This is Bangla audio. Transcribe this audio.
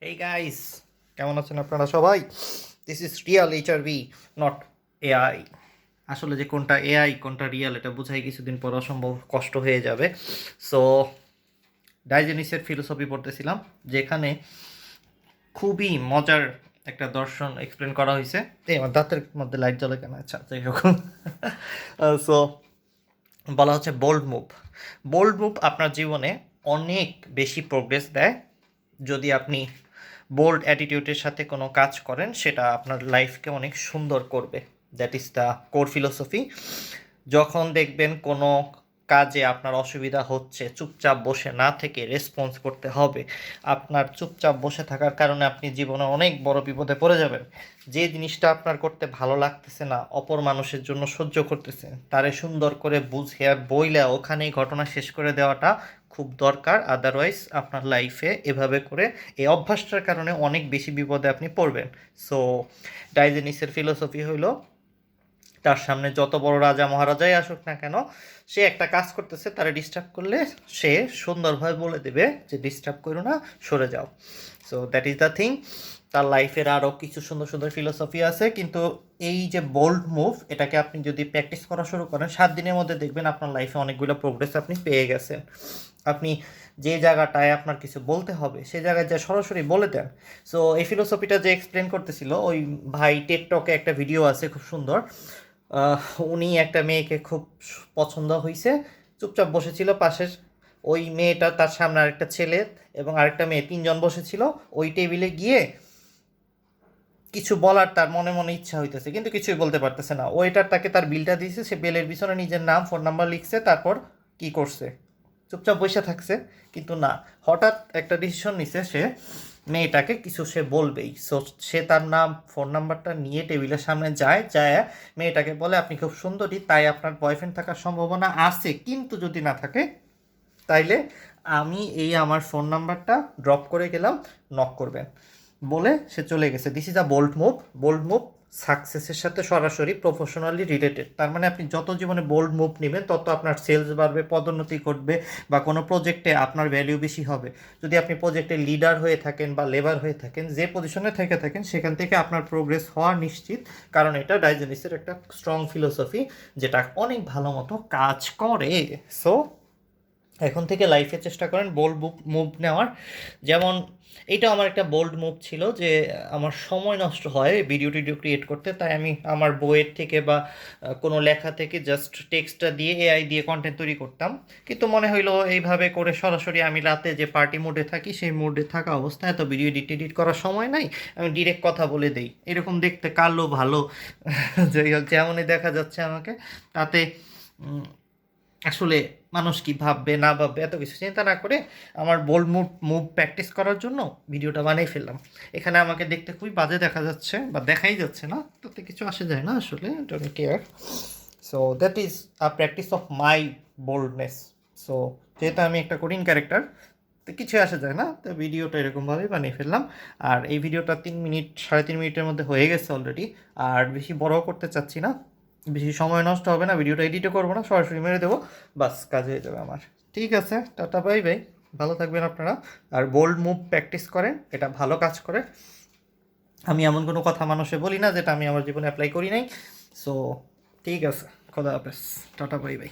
এই গাইস, কেমন আছেন আপনারা সবাই? This is Real HRV, not AI. আসলে যে কোনটা এআই কোনটা রিয়েল এটা বোঝাই কিছুদিন পর অসম্ভব কষ্ট হয়ে যাবে। সো ডাইজেনিসের ফিলোসফি পড়তেছিলাম, যেখানে খুবই মজার একটা দর্শন এক্সপ্লেন করা হয়েছে। এই আমার দাঁতের মধ্যে লাইট জ্বলে কেন? আচ্ছা, যাই হোক। সো বলা হচ্ছে বোল্ড মুভ। বোল্ড মুভ আপনার জীবনে অনেক বেশি প্রোগ্রেস দেয় যদি আপনি বোল্ড অ্যাটিটিউডের সাথে কোনো কাজ করেন। সেটা আপনার লাইফকে অনেক সুন্দর করবে। That is the core philosophy. যখন দেখবেন কোনো কাজে আপনার অসুবিধা হচ্ছে, চুপচাপ বসে না থেকে রেসপন্স করতে হবে। আপনার চুপচাপ বসে থাকার কারণে আপনি জীবনে অনেক বড় বিপদে পড়ে যাবেন। যে জিনিসটা আপনার করতে ভালো লাগতেছে না, অপর মানুষের জন্য সহ্য করতেছে, তারে সুন্দর করে বুঝে আর বইলা ওখানেই ঘটনা শেষ করে দেওয়াটা খুব দরকার। আদারওয়াইজ আপনার লাইফে এভাবে করে এই অভ্যাসটার কারণে অনেক বেশি বিপদে আপনি পড়বেন। সো ডাইজেনিসের ফিলোসফি হইল, তার সামনে যত বড় রাজা মহারাজাই আসুক না কেন, সে একটা কাজ করতেছে, তারা ডিস্টার্ব করলে সে সুন্দরভাবে বলে দেবে যে ডিস্টার্ব করো না, সরে যাও। So that is the thing. তার লাইফের আরও কিছু সুন্দর সুন্দর ফিলোসফি আছে, কিন্তু এই যে বোল্ড মুভ, এটাকে আপনি যদি প্র্যাকটিস করা শুরু করেন 7 দিনের মধ্যে দেখবেন আপনার লাইফে অনেকগুলো প্রোগ্রেস আপনি পেয়ে গেছেন। আপনি যে জায়গাটায় আপনার কিছু বলতে হবে সে জায়গায় যা সরাসরি বলে দেন। সো এই ফিলোসফিটা যে এক্সপ্লেন করতেছিল ওই ভাই, টেকটকে একটা ভিডিও আছে খুব সুন্দর। উনি একটা মেয়েকে খুব পছন্দ হয়েছে, চুপচাপ বসেছিল পাশের ওই মেয়েটা, তার সামনে আরেকটা ছেলে এবং আরেকটা মেয়ে, 3জন বসেছিল। ওই টেবিলে গিয়ে কিছু বলার তার মনে মনে ইচ্ছা হইতেছে, কিন্তু কিছুই বলতে পারতেছে না। ওয়েটার তাকে তার বিলটা দিয়েছে, সে বিলের পিছনে নিজের নাম ফোন নাম্বার লিখছে, তারপর কি করছে, চুপচাপ বসে থাকছে। কিন্তু না, হঠাৎ একটা ডিসিশন নিছে, সে মেয়েটাকে কিছু সে বলবেই। সো সে তার নাম ফোন নাম্বারটা নিয়ে টেবিলের সামনে যায়, যায় মেয়েটাকে বলে, আপনি খুব সুন্দরী, তাই আপনার বয়ফ্রেন্ড থাকার সম্ভাবনা আছে, কিন্তু যদি না থাকে তাইলে আমি এই আমার ফোন নাম্বারটা ড্রপ করে গেলাম, নক করবেন, বলে সে চলে গেছে। This is a bold move. Bold move সাকসেসের সাথে সরাসরি প্রফেশনালি রিলেটেড। তার মানে আপনি যত জীবনে বোল্ড মুভ নেবেন তত আপনার সেলস বাড়বে, পদোন্নতি ঘটবে, বা কোনো প্রজেক্টে আপনার ভ্যালিউ বেশি হবে। যদি আপনি প্রজেক্টে লিডার হয়ে থাকেন বা লেবার হয়ে থাকেন, যে পজিশনে থেকে থাকেন সেখান থেকে আপনার প্রোগ্রেস হওয়া নিশ্চিত, কারণ এটা ডাইজেনিসের একটা স্ট্রং ফিলোসফি যেটা অনেক ভালো মতো কাজ করে। সো এখন থেকে লাইফে চেষ্টা করেন বোল্ড মুভ নেওয়ার। যেমন এইটা আমার একটা বোল্ড মুভ ছিল যে আমার সময় নষ্ট হয় ভিডিও টিডিও ক্রিয়েট করতে, তাই আমি আমার বইয়ের থেকে বা কোনো লেখা থেকে জাস্ট টেক্সটটা দিয়ে এআই দিয়ে কন্টেন্ট তৈরি করতাম। কিন্তু মনে হইলো এইভাবে করে সরাসরি আমি রাতে যে পার্টি মোডে থাকি সেই মোডে থাকা অবস্থায় এত ভিডিও এডিট করার সময় নাই, আমি ডিরেক্ট কথা বলে দেই, এরকম দেখতে কালো ভালো যাই হোক যেমনই দেখা যাচ্ছে আমাকে, তাতে আসলে মানুষ কি ভাববে না ভাববে এত কিছু চিন্তা না করে আমার বোল্ড মুভ মুভ প্র্যাকটিস করার জন্য ভিডিওটা বানিয়ে ফেললাম। এখানে আমাকে দেখতে খুবই বাজে দেখা যাচ্ছে বা দেখাই যাচ্ছে না, তাতে কিছু আসে যায় না, আসলে don't care. So that is a practice of my boldness. So যেহেতু আমি একটা কঠিন ক্যারেক্টার, তো কিছু আসে যায় না, তো ভিডিওটা এরকমভাবেই বানিয়ে ফেললাম। আর এই ভিডিওটা 3 মিনিট 3.5 মিনিটের মধ্যে হয়ে গেছে অলরেডি। আর বেশি বড় করতে চাচ্ছি না, বেশি সময় নষ্ট হবে না, ভিডিওটা এডিটও করবো না, সরাসরি মেরে দেবো, বাস কাজ হয়ে যাবে আমার। ঠিক আছে, টাটা, বাই বাই। ভালো থাকবেন আপনারা। আর বোল্ড মুভ প্র্যাকটিস করেন, এটা ভালো কাজ করে। আমি এমন কোনো কথা মানুষে বলি না যেটা আমি আমার জীবনে অ্যাপ্লাই করি নাই। সো ঠিক আছে, খোদা হাফেজ, টাটা, বাই বাই।